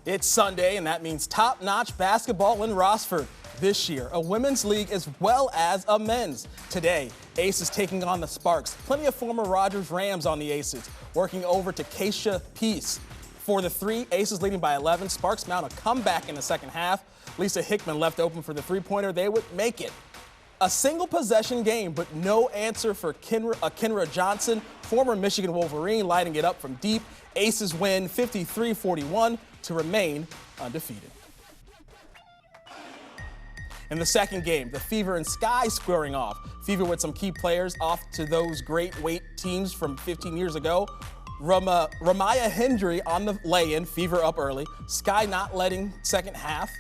It's Sunday, and that means top-notch basketball in Rossford this year, a women's league as well as a men's. Today, Aces taking on the Sparks. Plenty of former Rogers Rams on the Aces, working over to Keisha Peace. For the three, Aces leading by 11. Sparks mount a comeback in the second half. Lisa Hickman left open for the three-pointer. They would make it. A single possession game, but no answer for Kenra Johnson, former Michigan Wolverine, lighting it up from deep. Aces win 53-41 to remain undefeated. In the second game, the Fever and Sky squaring off. Fever with some key players off to those great weight teams from 15 years ago. Ramaya Hendry on the lay-in, Fever up early. Sky not letting second half.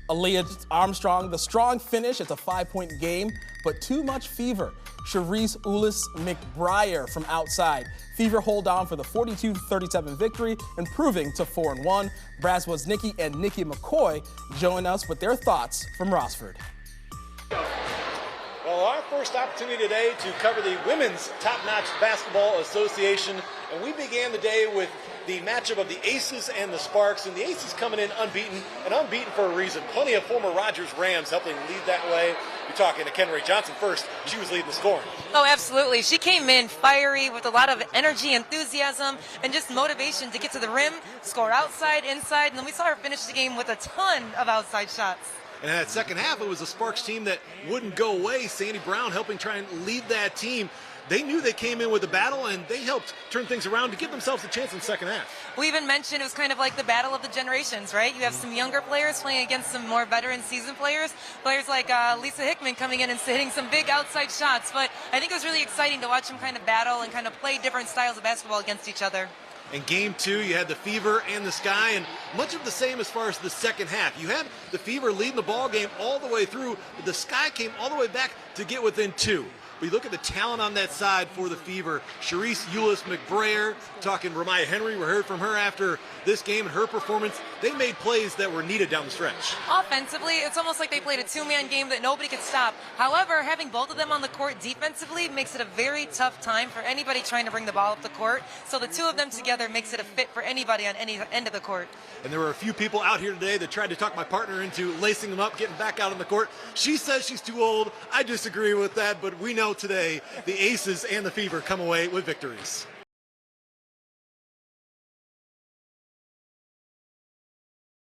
Aaliyah Armstrong, the strong finish. It's a 5-point game, but too much Fever. Charisse Ulis McBriar from outside. Fever hold on for the 42-37 victory, improving to 4-1. Braz Woznicki and Nikki McCoy join us with their thoughts from Rossford. Well, our first opportunity today to cover the Women's Top-Notch Basketball Association, and we began the day with the matchup of the Aces and the Sparks, and the Aces coming in unbeaten, and unbeaten for a reason. Plenty of former Rogers Rams helping lead that way. You're talking to Kenra Johnson first. She was leading the scoring. Oh, absolutely. She came in fiery with a lot of energy, enthusiasm, and just motivation to get to the rim, score outside, inside, and then we saw her finish the game with a ton of outside shots. And in that second half, it was a Sparks team that wouldn't go away. Sandy Brown helping try and lead that team. They knew they came in with a battle, and they helped turn things around to give themselves a chance in the second half. We even mentioned it was kind of like the battle of the generations, right? You have some younger players playing against some more veteran seasoned players. Players like Lisa Hickman coming in and hitting some big outside shots. But I think it was really exciting to watch them kind of battle and kind of play different styles of basketball against each other. In game two, you had the Fever and the Sky, and much of the same as far as the second half. You had the Fever leading the ball game all the way through, but the Sky came all the way back to get within two. But you look at the talent on that side for the Fever. Charisse Ulis McBriar, talking Ramaya Hendry. We heard from her after this game and her performance. They made plays that were needed down the stretch. Offensively, it's almost like they played a two-man game that nobody could stop. However, having both of them on the court defensively makes it a very tough time for anybody trying to bring the ball up the court. So the two of them together makes it a fit for anybody on any end of the court. And there were a few people out here today that tried to talk my partner into lacing them up, getting back out on the court. She says she's too old. I disagree with that, but we know today the Aces and the Fever come away with victories.